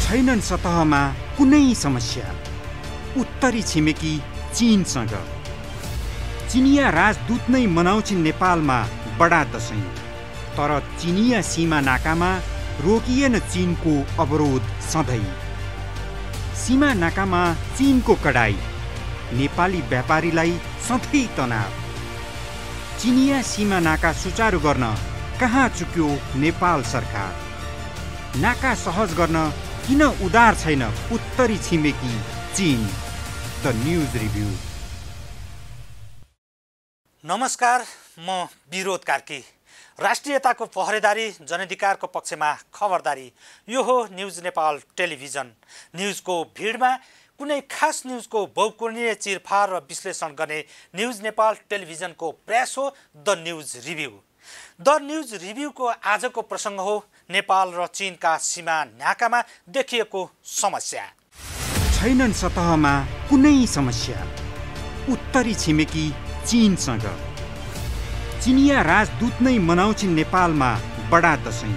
छैनन् सतहमा कुनै समस्या। उत्तरी छिमेकी चीनसँग चिनिया राजदूत नै मनाउँछिन् नेपालमा बडा दशैं। तर चिनिया सीमा नाकामा रोकिएन चीनको अवरोध सधैँ। सीमा नाकामा चीनको कडाई, नेपाली व्यापारीलाई सधैँ तनाव। चिनिया सीमा नाका सुचारू गर्न कहाँ चुक्यो नेपाल सरकार? नाका सहज गर्न किन उदार छैन उत्तरी छिमेकी चीन? The news review. नमस्कार, म विरोध कार्की। राष्ट्रियताको पहरेदारी, जनअधिकारको पक्षमा खबरदारी, यो हो न्यूज नेपाल टेलिभिजन। न्यूजको भिडमा कुनै खास न्यूजको बहुकोणीय चिरफार र विश्लेषण गर्ने न्यूज नेपाल टेलिभिजनको प्रयास हो the news review. The news रिभ्यूको आजको प्रसङ्ग हो नेपाल र चीनका सीमा नाकामा देखिएको समस्या। छैनन् सतहमा कुनै समस्या। उत्तरी छिमेकी चीनसँग चिनिया राजदूत नै मनाउँछिन् नेपालमा बडा दशैं।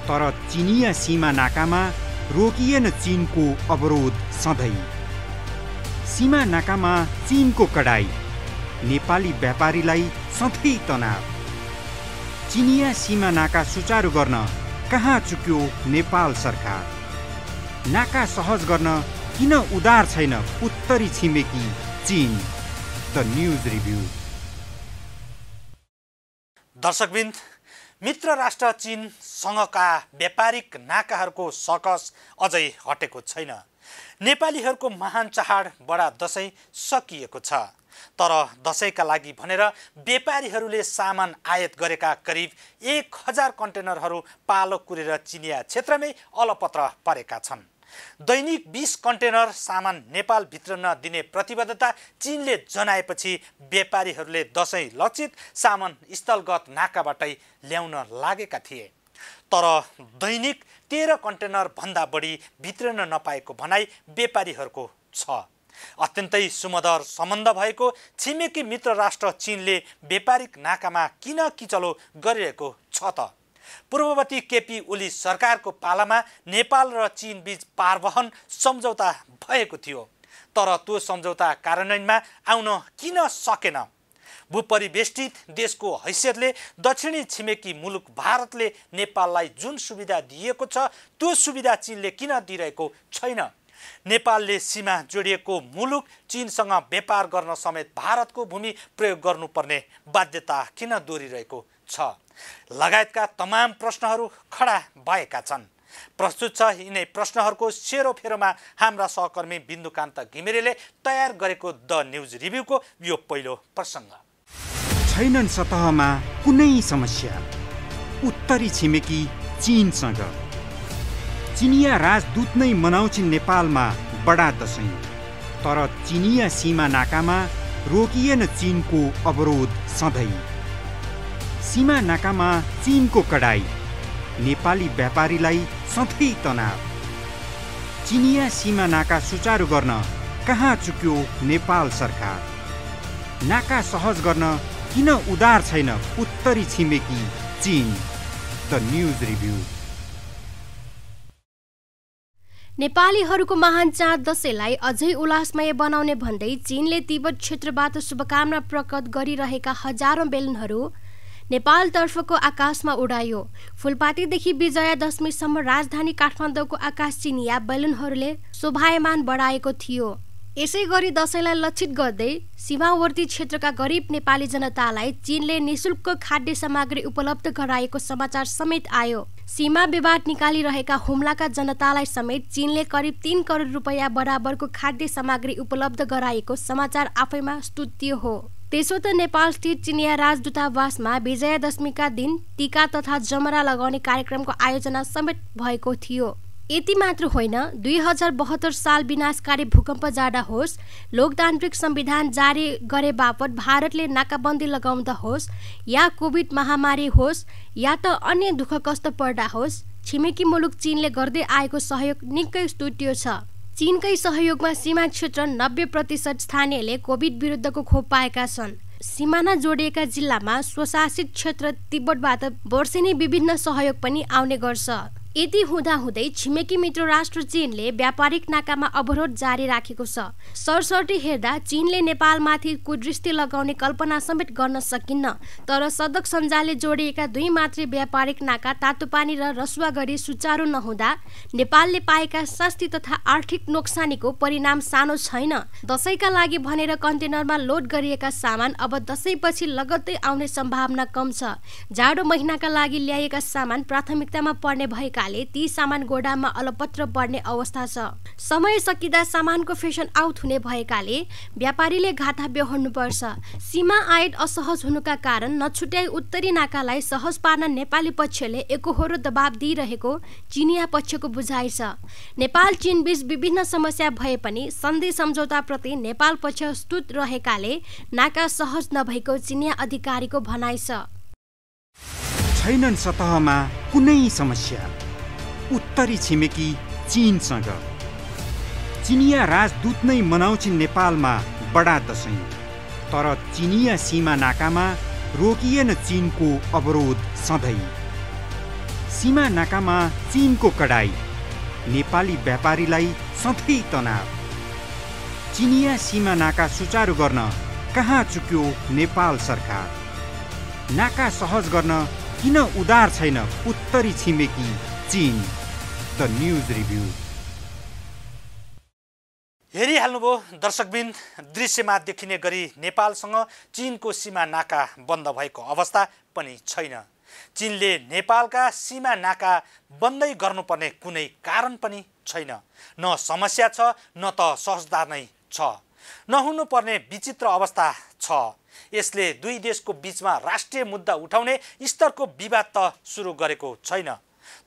तर चिनिया सीमा नाकामा रोकिएन चीनको अवरोध सधैँ। सीमा नाकामा चीनको कडाई, नेपाली व्यापारीलाई सधैँ तनाव। चिनिया सीमा नाका सुचारू गर्न कहाँ चुक्यो नेपाल सरकार? नाका सहज गर्न किन उदार छैन उत्तरी छिमेकी चीन? The news review. दर्शकबिन्द, मित्र राष्ट्र चीनसँगका व्यापारिक नाकाहरूको सकस अझै हटेको छैन। नेपालीहरूको महान चाड बडा दशैं सकिएको छ। तर दशैंका लागि भनेर व्यापारीहरूले सामान आयात गरेका करिब 1000 कन्टेनरहरू पालो कुरेर चिनिया क्षेत्रमै अलपत्र परेका छन्। दैनिक 20 कन्टेनर सामान नेपाल भित्र नदिने प्रतिबद्धता चीनले जनाएपछि व्यापारीहरूले दशैं लक्षित सामान स्थलगत नाकाबाटै ल्याउन लागेका थिए। तर दैनिक 13 कन्टेनर भन्दा बढी भित्रन नपाएको भनाई व्यापारीहरूको छ। अत्यन्तै सुमधुर सम्बन्ध भएको छिमेकी मित्र राष्ट्र चीनले व्यापारिक नाकामा किन किचलो गरिरहेको छ त? पूर्ववर्ती केपी ओली सरकारको पालामा नेपाल र चीन बीच पारवहन सम्झौता भएको थियो। तर त्यो सम्झौता कार्यान्वयनमा आउन किन सकेन? भूपरिवेष्टित देशको हैसियतले दक्षिणी छिमेकी मुलुक भारतले नेपाललाई जुन सुविधा दिएको छ त्यो सुविधा चीनले किन दिइरहेको छैन? नेपालले सीमा जोडिएको मुलुक चीनसँग व्यापार गर्न समेत भारतको भूमि प्रयोग गर्नुपर्ने बाध्यता किन दोहोरिरहेको छ? लगायतका तमाम प्रश्नहरू खडा भएका छन्। प्रस्तुत छ यिनै प्रश्नहरूको सेरोफेरोमा हाम्रा सहकर्मी बिन्दुकान्त घिमिरेले तयार गरेको द न्यूज रिभ्यूको यो पहिलो प्रसङ्ग। छैनन् सतहमा कुनै समस्या। उत्तरी छिमेकी चीनसँग चिनिया राजदूत नै मनाउँछिन् नेपालमा बडा दशैं। तर चिनिया सीमा नाकामा रोकिएन चीनको अवरोध सधैँ। सीमा नाकामा चीनको कडाई, नेपाली व्यापारीलाई सधैँ तनाव। चिनिया सीमा नाका सुचारू गर्न कहाँ चुक्यो नेपाल सरकार? नाका सहज गर्न किन उदार छैन उत्तरी छिमेकी चीन? The news review. नेपालीहरूको महान चाड दशैंलाई अझै उल्लासमय बनाउने भन्दै चीनले तिब्बत क्षेत्रबाट शुभकामना प्रकट गरिरहेका हजारौं बेलुनहरू नेपालतर्फको आकाशमा उडायो। फुलपातीदेखि विजयादशमीसम्म राजधानी काठमाडौँको आकाश चिनिया बेलुनहरूले शोभायमान बढाएको थियो। यसै गरी दशैंलाई लक्षित गर्दै सीमावर्ती क्षेत्रका गरिब नेपाली जनतालाई चीनले निशुल्क खाद्य सामग्री उपलब्ध गराएको समाचार समेत आयो। सीमा विवाद निकालिरहेका हुम्लाका जनतालाई समेत चीनले करिब 3 करोड रुपैयाँ बराबरको खाद्य सामग्री उपलब्ध गराएको समाचार आफैमा स्तुत्य हो। त्यसो त नेपाल स्थित चिनिया राजदूतावासमा विजयादशमीका दिन टीका तथा जमरा लगाउने कार्यक्रमको आयोजना समेत भएको थियो। यति मात्र होइन, 2072 साल विनाशकारी भूकम्प जाडा होस्, लोकतान्त्रिक संविधान जारी गरे बापत भारतले नाकाबन्दी लगाउँदा होस्, या कोभिड महामारी होस्, या त अन्य दुःख कष्ट पर्दा होस्, छिमेकी मुलुक चीनले गर्दै आएको सहयोग निकै स्तुत्य छ। चीनकै सहयोगमा सीमा क्षेत्र 90% स्थानीयले कोभिड विरुद्धको खोप पाएका छन्। सीमाना जोडिएका जिल्लामा स्वशासित क्षेत्र तिब्बतबाट वर्षेनी विभिन्न सहयोग पनि आउने गर्छ। यति हुँदाहुँदै छिमेकी मित्र राष्ट्र चीनले व्यापारिक नाकामा अवरोध जारी राखेको छ। सरसर्ती हेर्दा चीनले नेपालमाथि कुदृष्टि लगाउने कल्पना समेत गर्न सकिन्न। तर सडक सञ्जालले जोडिएका 2 मात्रै व्यापारिक नाका तातोपानी र रसुवा गरी सुचारू नहुँदा नेपालले पाएका शास्ति तथा आर्थिक नोक्सानीको परिणाम सानो छैन। दशैंका लागि भनेर कन्टेनरमा लोड गरिएका सामान अब दशैंपछि लगत्तै आउने सम्भावना कम छ। जाडो महिनाका लागि ल्याइएका सामान प्राथमिकतामा पर्ने भएकाले ती सामान गोडाममा अलपत्र पर्ने अवस्था छ। समय सकिँदा सामानको फेसन आउट हुने भएकाले व्यापारीले घाटा बेहोर्नुपर्छ। सीमा आयात असहज हुनुका कारण नछुट्याई उत्तरी नाकालाई सहज पार्न नेपाली पक्षले एकहोरो दबाब दिइरहेको चिनिया पक्षको बुझाइ छ। नेपाल चीन बीच विभिन्न समस्या भए पनि सन्धि सम्झौताप्रति नेपाल पक्ष स्तुत रहेकाले नाका सहज नभएको चिनिया अधिकारीको भनाइ छ। छैनन् सतहमा कुनै समस्या उत्तरी छिमेकी चीनसँग। चिनिया राजदूत नै मनाउँछिन् नेपालमा बडा दशैं। तर चिनिया सीमा नाकामा रोकिएन चीनको अवरोध सधैँ। सीमा नाकामा चीनको कडाई, नेपाली व्यापारीलाई सधैँ तनाव। चिनिया सीमा नाका सुचारू गर्न कहाँ चुक्यो नेपाल सरकार? नाका सहज गर्न किन उदार छैन उत्तरी छिमेकी चीन? The news review. हेरिहाल्नुभयो दर्शकबिन, दृश्यमा देखिने गरी नेपालसँग चीनको सीमा नाका बन्द भएको अवस्था पनि छैन। चीनले नेपालका सीमा नाका बन्दै गर्नुपर्ने कुनै कारण पनि छैन। न समस्या छ न त सहजता नै छ। नहुनुपर्ने विचित्र अवस्था छ। यसले 2 देशको बीचमा राष्ट्रिय मुद्दा उठाउने स्तरको विवाद त सुरु गरेको छैन।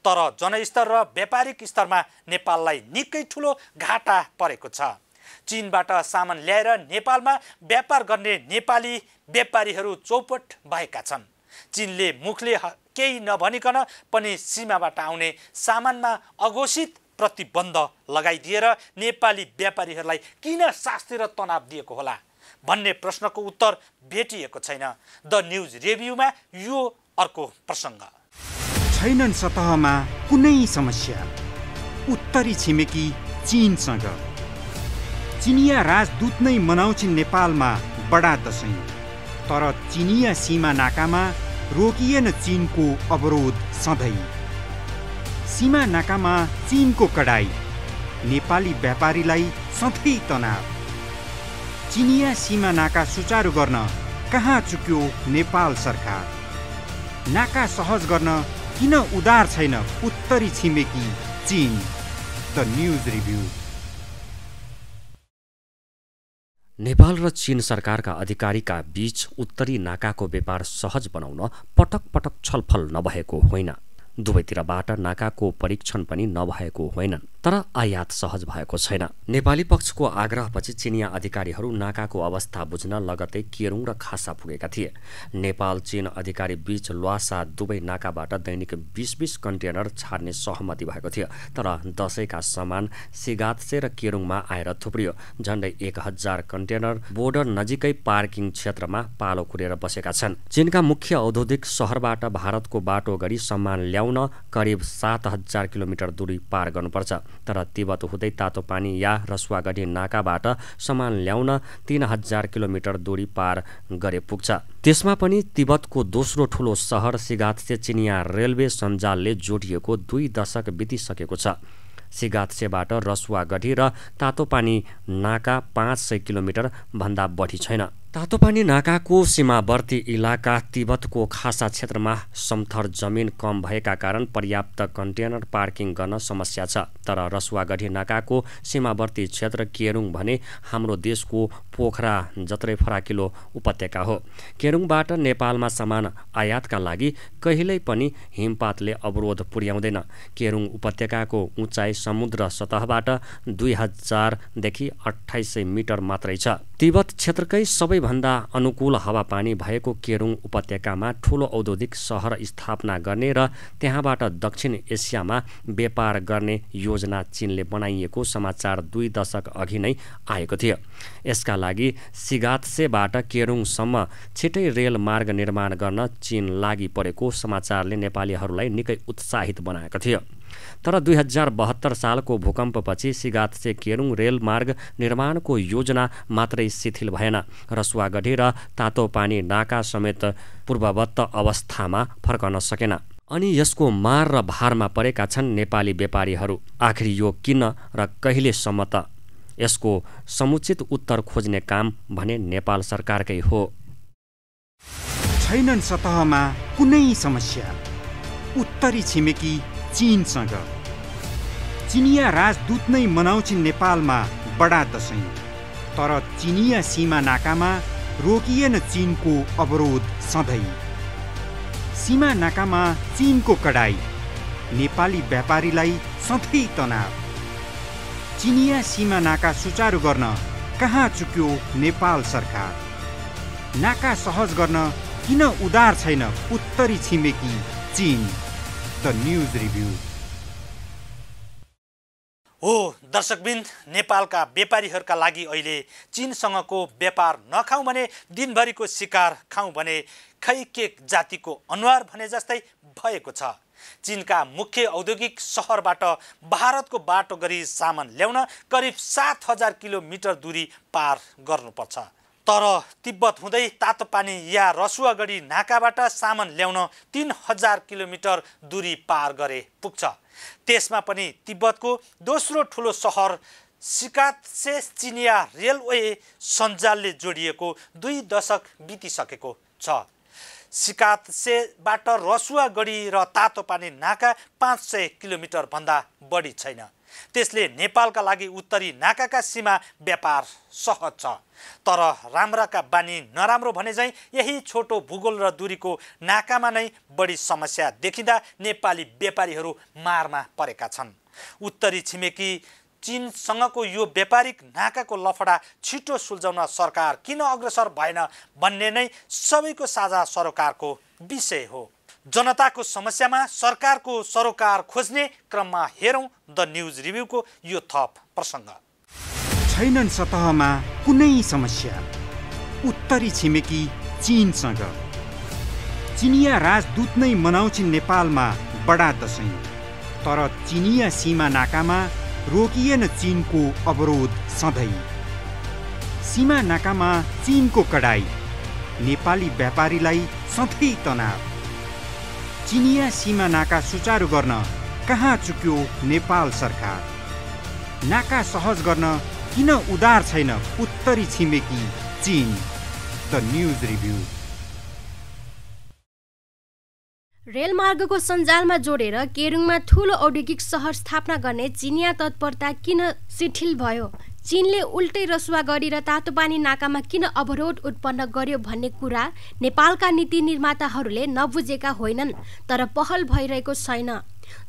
तर जनस्तर र व्यापारिक स्तरमा नेपाललाई निकै ठुलो घाटा परेको छ। चीनबाट सामान ल्याएर नेपालमा व्यापार गर्ने नेपाली व्यापारीहरू चौपट भएका छन्। चीनले मुखले केही नभनिकन पनि सीमाबाट आउने सामानमा अघोषित प्रतिबन्ध लगाइदिएर नेपाली व्यापारीहरूलाई किन शास्ति र तनाव दिएको होला भन्ने प्रश्नको उत्तर भेटिएको छैन। द न्यूज रिभ्यूमा यो अर्को प्रसङ्ग। छैनन् सतहमा कुनै समस्या उत्तरी छिमेकी चीनसँग। चिनिया राजदूत नै मनाउँछिन् नेपालमा बडा दशैं। तर चिनिया सीमा नाकामा रोकिएन चीनको अवरोध सधैँ। सीमा नाकामा चीनको कडाई, नेपाली व्यापारीलाई सधैँ तनाव। चिनिया सीमा नाका सुचारू गर्न कहाँ चुक्यो नेपाल सरकार? नाका सहज गर्न किन उदार छैन उत्तरी छिमेकी चीन? The news review. नेपाल र चीन सरकारका अधिकारीका बीच उत्तरी नाकाको व्यापार सहज बनाउन पटक पटक छलफल नभएको होइन। दुवैतिरबाट नाकाको परीक्षण पनि नभएको होइनन्। तर आयात सहज भएको छैन। नेपाली पक्षको आग्रहपछि चिनिया अधिकारीहरू नाकाको अवस्था बुझ्न लगतै केरुङ र खासा पुगेका थिए। नेपाल चीन अधिकारी बीच ल्वासा दुवै नाकाबाट दैनिक 20-20 कन्टेनर छाड्ने सहमति भएको थियो। तर दशैंका सामान सिगात्से र केरुङमा आएर थुप्रियो। झण्डै 1000 कन्टेनर बोर्डर नजिकै पार्किङ क्षेत्रमा पालो कुरेर बसेका छन्। चीनका मुख्य औद्योगिक शहरबाट भारतको बाटो गरी सामान ल्याउन करिब 7000 किलोमिटर दूरी पार गर्नुपर्छ। तर तिब्बत हुँदै तातोपानी या रसुवागढी नाकाबाट सामान ल्याउन 3000 किलोमिटर दूरी पार गरे पुग्छ। त्यसमा पनि तिब्बतको दोस्रो ठुलो सहर सिगात्से चिनिया रेलवे सञ्जालले जोडिएको 2 दशक बितिसकेको छ। सिगात्सेबाट रसुवागढी र तातोपानी नाका 500 किलोमिटर भन्दा बढी छैन। तातोपानी नाकाको सीमावर्ती इलाका तिब्बतको खासा क्षेत्रमा समथर जमिन कम भएका कारण पर्याप्त कन्टेनर पार्किङ गर्न समस्या छ। तर रसुवागढी नाकाको सीमावर्ती क्षेत्र केरुङ भने हाम्रो देशको पोखरा जत्रै फराकिलो उपत्यका हो। केरुङबाट नेपालमा सामान आयातका लागि कहिल्यै पनि हिमपातले अवरोध पुर्याउँदैन। केरुङ उपत्यकाको उचाइ समुद्र सतहबाट 2000 देखि 2800 मिटर मात्रै छ। तिब्बत क्षेत्रकै सबैभन्दा अनुकूल हावापानी भएको केरुङ उपत्यकामा ठूलो औद्योगिक सहर स्थापना गर्ने र त्यहाँबाट दक्षिण एसियामा व्यापार गर्ने योजना चीनले बनाइएको समाचार 2 दशक अघि नै आएको थियो। यसका लागि सिगात्सेबाट केरुङसम्म छिटै रेल मार्ग निर्माण गर्न चीन लागि परेको समाचारले नेपालीहरूलाई निकै उत्साहित बनाएको थियो। तर 2072 सालको भूकम्पपछि सिगाथसे केरुङ रेलमार्ग निर्माणको योजना मात्रै शिथिल भएन। रसुवागढी र तातोपानी नाका समेत पूर्ववत अवस्थामा फर्कन सकेन। अनि यसको मार र भारमा परेका छन् नेपाली व्यापारीहरू। आखिर यो किन र कहिलेसम्म त? यसको समुचित उत्तर खोज्ने काम भने नेपाल सरकारकै हो। छैनन् सतहमा कुनै समस्या। उत्तरी छिमेकी चीनसँग चिनिया राजदूत नै मनाउँछिन् नेपालमा बडा दशैं। तर चिनिया सीमा नाकामा रोकिएन चीनको अवरोध सधैँ। सीमा नाकामा चीनको कडाई, नेपाली व्यापारीलाई सधैँ तनाव। चिनिया सीमा नाका सुचारू गर्न कहाँ चुक्यो नेपाल सरकार? नाका सहज गर्न किन उदार छैन उत्तरी छिमेकी चीन? The news review. हो दर्शकबिन, नेपालका व्यापारीहरूका लागि अहिले चीनसँगको व्यापार नखाउँ भने दिनभरिको शिकार खाउँ भने खै के जातिको अनुहार भने जस्तै भएको छ। चीनका मुख्य औद्योगिक सहरबाट भारतको बाटो गरी सामान ल्याउन करिब 7000 किलोमिटर दूरी पार गर्नुपर्छ। तर तिब्बत हुँदै तातोपानी या रसुवागढी नाकाबाट सामान ल्याउन 3000 किलोमिटर दूरी पार गरे पुग्छ। त्यसमा पनि तिब्बतको दोस्रो ठुलो सहर सिकात्से चिनिया रेलवे सञ्जालले जोडिएको 2 दशक बितिसकेको छ। सिकात्सेबाट रसुवागढी र तातोपानी नाका 500 किलोमिटर भन्दा बढी छैन। त्यसले नेपालका लागि उत्तरी नाकाका सीमा व्यापार सहज छ। तर राम्राका बानी नराम्रो भने चाहिँ यही छोटो भूगोल र दूरीको नाकामा नै बढी समस्या देखिँदा नेपाली व्यापारीहरू मारमा परेका छन्। उत्तरी छिमेकी चीनसँगको यो व्यापारिक नाकाको लफडा छिटो सुल्झाउन सरकार किन अग्रसर भएन भन्ने नै सबैको साझा सरोकारको विषय हो। जनताको समस्यामा सरकारको सरोकार खोज्ने क्रममा हेरौँ द न्यूज रिभ्यूको यो थप प्रसङ्ग। छैनन् सतहमा कुनै समस्या। उत्तरी छिमेकी चीनसँग चिनिया राजदूत नै मनाउँछिन् नेपालमा बडा दशैं। तर चिनिया सीमा नाकामा रोकिएन चीनको अवरोध सधैँ। सीमा नाकामा चीनको कडाई, नेपाली व्यापारीलाई सधैँ तनाव। चिनिया सीमा नाका सुचारू गर्न कहाँ चुक्यो नेपाल सरकार? नाका सहज गर्न किन उदार छैन उत्तरी छिमेकी चीन? The news review. रेलमार्गको सञ्जालमा जोडेर केरुङमा ठूलो औद्योगिक सहर स्थापना गर्ने चिनिया तत्परता किन शिथिल भयो? चीनले उल्टै रसुवागढी र तातोपानी नाकामा किन अवरोध उत्पन्न गर्यो भन्ने कुरा नेपालका नीति निर्माताहरूले नबुझेका होइनन्, तर पहल भइरहेको छैन।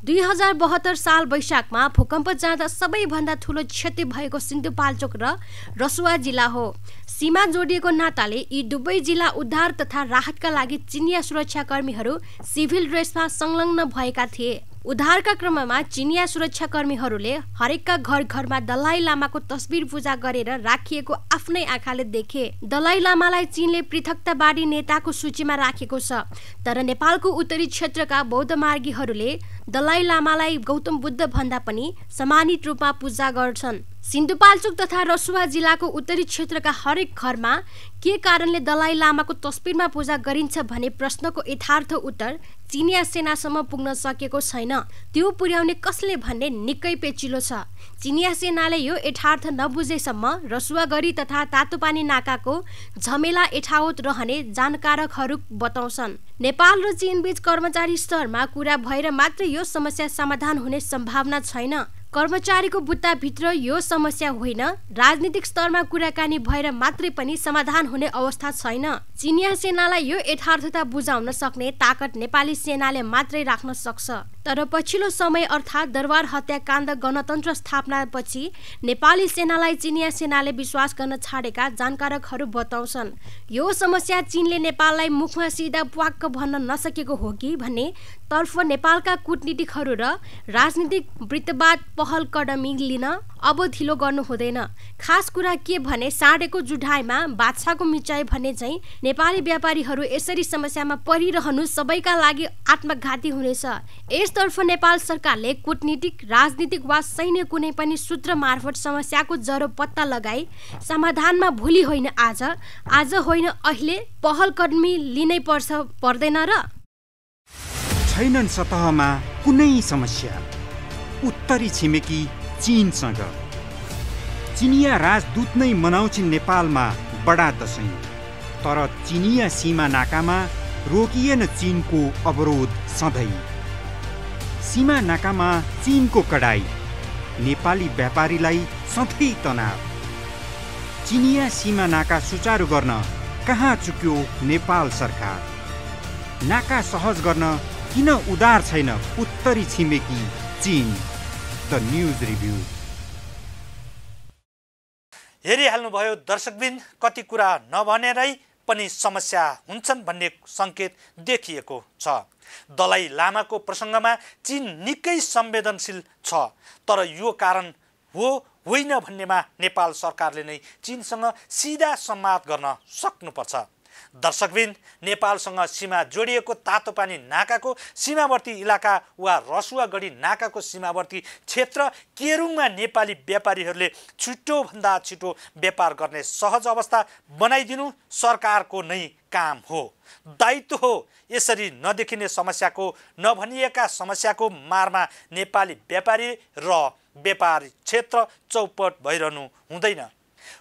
2072 साल वैशाखमा भूकम्प जाँदा सबैभन्दा ठुलो क्षति भएको सिन्धुपाल्चोक र रसुवा जिल्ला हो। सीमा जोडिएको नाताले यी दुवै जिल्ला उद्धार तथा राहतका लागि चिनिया सुरक्षाकर्मीहरू सिभिल ड्रेसमा संलग्न भएका थिए। उद्धारका क्रममा चिनिया सुरक्षाकर्मीहरूले हरेकका घर घरमा दलाई लामाको तस्बिर पूजा गरेर राखिएको आफ्नै आँखाले देखे। दलाई लामालाई चीनले पृथकतावादी नेताको सूचीमा राखेको छ। तर नेपालको उत्तरी क्षेत्रका बौद्ध मार्गीहरूले दलाई लामालाई गौतम बुद्ध भन्दा पनि सम्मानित रूपमा पूजा गर्छन्। सिन्धुपाल्चोक तथा रसुवा जिल्लाको उत्तरी क्षेत्रका हरेक घरमा के कारणले दलाई लामाको तस्बिरमा पूजा गरिन्छ भन्ने प्रश्नको यथार्थ उत्तर चिनिया सेनासम्म पुग्न सकेको छैन। त्यो पुर्याउने कसले भन्ने निकै पेचिलो छ। चिनिया सेनाले यो यथार्थ नबुझेसम्म रसुवागढी तथा तातोपानी नाकाको झमेला यथावत रहने जानकारकहरू बताउँछन्। नेपाल र चीनबीच कर्मचारी स्तरमा कुरा भएर मात्र यो समस्या समाधान हुने सम्भावना छैन। कर्मचारीको बुट्टाभित्र यो समस्या होइन, राजनीतिक स्तरमा कुराकानी भएर मात्रै पनि समाधान हुने अवस्था छैन। चिनिया सेनालाई यो यथार्थता बुझाउन सक्ने ताकत नेपाली सेनाले मात्रै राख्न सक्छ। तर पछिल्लो समय अर्थात् दरबार हत्याकाण्ड गणतन्त्र स्थापनापछि नेपाली सेनालाई चिनिया सेनाले विश्वास गर्न छाडेका जानकारकहरू बताउँछन्। यो समस्या चीनले नेपाललाई मुखमा सिधा प्वाक्क भन्न नसकेको हो कि भन्ने तर्फ नेपालका कूटनीतिकहरू र राजनीतिक वृत्तवाद पहल कदमी लिन अब ढिलो गर्नु हुँदैन। खास कुरा के भने साँडेको जुढाइमा बाछाको मिचाइ भन्ने चाहिँ नेपाली व्यापारीहरू यसरी समस्यामा परिरहनु सबैका लागि आत्मघाती हुनेछ। यसतर्फ नेपाल सरकारले कूटनीतिक, राजनीतिक वा सैन्य कुनै पनि सूत्र मार्फत समस्याको जरो पत्ता लगाई समाधानमा भोलि होइन आज होइन अहिले पहल कदमी लिनै पर्दैन र? छैनन् सतहमा कुनै समस्या उत्तरी छिमेकी चीनसँग। चिनिया राजदूत नै मनाउँछिन् नेपालमा बडा दशैं, तर चिनिया सीमा नाकामा रोकिएन चीनको अवरोध सधैँ। सीमा नाकामा चीनको कडाई, नेपाली व्यापारीलाई सधैँ तनाव। चिनिया सीमा नाका सुचारू गर्न कहाँ चुक्यो नेपाल सरकार? नाका सहज गर्न किन उदार छैन उत्तरी छिमेकी चीन? The news review. हेरिहाल्नुभयो दर्शकबिन, कति कुरा नभनेरै पनि समस्या हुन्छन् भन्ने सङ्केत देखिएको छ। दलाई लामाको प्रसङ्गमा चीन निकै संवेदनशील छ, तर यो कारण हो होइन भन्नेमा नेपाल सरकारले नै चीनसँग सिधा संवाद गर्न सक्नुपर्छ। दर्शकबिन, नेपालसँग सीमा जोडिएको तातोपानी नाकाको सीमावर्ती इलाका वा रसुवागढी नाकाको सीमावर्ती क्षेत्र केरुङमा नेपाली व्यापारीहरूले छिटोभन्दा छिटो व्यापार गर्ने सहज अवस्था बनाइदिनु सरकारको नै काम हो, दायित्व हो। यसरी नदेखिने समस्याको, नभनिएका समस्याको मारमा नेपाली व्यापारी र व्यापारी क्षेत्र चौपट भइरहनु हुँदैन।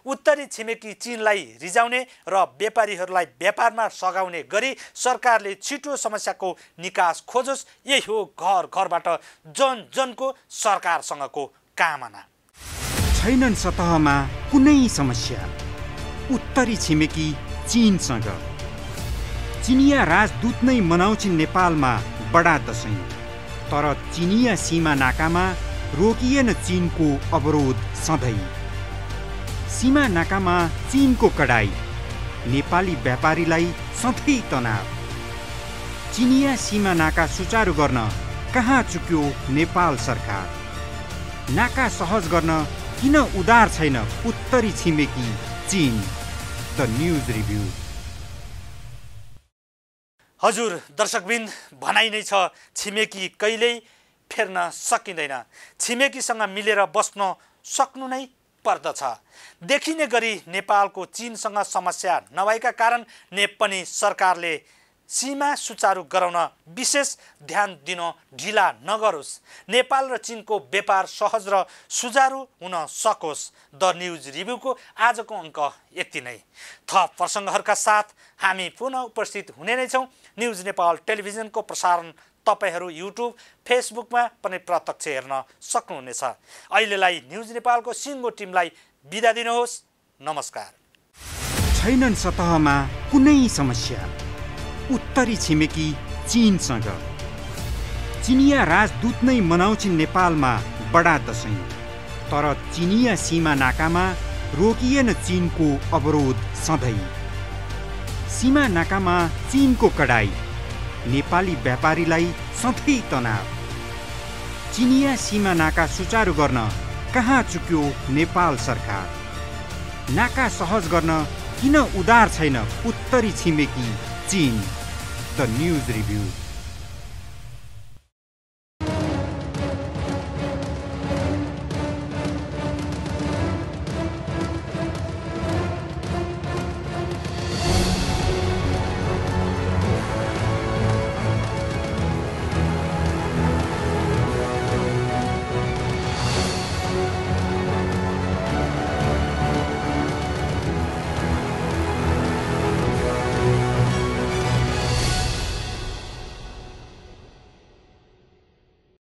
उत्तरी छिमेकी चीनलाई रिजाउने र व्यापारीहरूलाई व्यापारमा सघाउने गरी सरकारले छिटो समस्याको निकास खोजोस्, यही हो घर घरबाट जन जनको सरकारसँगको कामना। छैनन् सतहमा कुनै समस्या उत्तरी छिमेकी चीनसँग। चिनिया राजदूत नै मनाउँछिन् नेपालमा बडा दशैं, तर चिनिया सीमा नाकामा रोकिएन चीनको अवरोध सधैँ। सीमा नाकामा चीनको कडाई, नेपाली व्यापारीलाई सधैँ तनाव। चिनिया सीमा नाका सुचारू गर्न कहाँ चुक्यो नेपाल सरकार? नाका सहज गर्न किन उदार छैन उत्तरी छिमेकी चीन? The news review. हजुर दर्शकबिन, भनाइ नै छ छिमेकी कहिल्यै फेर्न सकिँदैन। छिमेकीसँग मिलेर बस्न सक्नु नै पर्दछ। देखिने गरी नेपालको चीनसँग समस्या नभएका कारण नेपाली सरकारले सीमा सुचारू गराउन विशेष ध्यान दिन ढिला नगरोस्, नेपाल र चीनको व्यापार सहज र सुचारू हुन सकोस्। द न्यूज रिभ्यूको आजको अङ्क यति नै। थप प्रसङ्गहरूका साथ हामी पुनः उपस्थित हुने नै छौँ। न्युज नेपाल टेलिभिजनको प्रसारण तपाईहरू युट्युब, फेसबुकमा पनि प्रत्यक्ष हेर्न सक्नुहुनेछ। अहिलेलाई न्युज नेपालको सिङ्गो टिमलाई बिदा दिनुहोस्। नमस्कार। छैनन् सतहमा कुनै समस्या उत्तरी छिमेकी चीनसँग। चिनिया राजदूत नै मनाउँछिन् नेपालमा बडा दशैं, तर चिनिया सीमा नाकामा रोकिएन चीनको अवरोध सधैँ। सीमा नाकामा चीनको कडाई, नेपाली व्यापारीलाई सधैँ तनाव। चिनिया सीमा नाका सुचारू गर्न कहाँ चुक्यो नेपाल सरकार? नाका सहज गर्न किन उदार छैन उत्तरी छिमेकी चीन? The news review.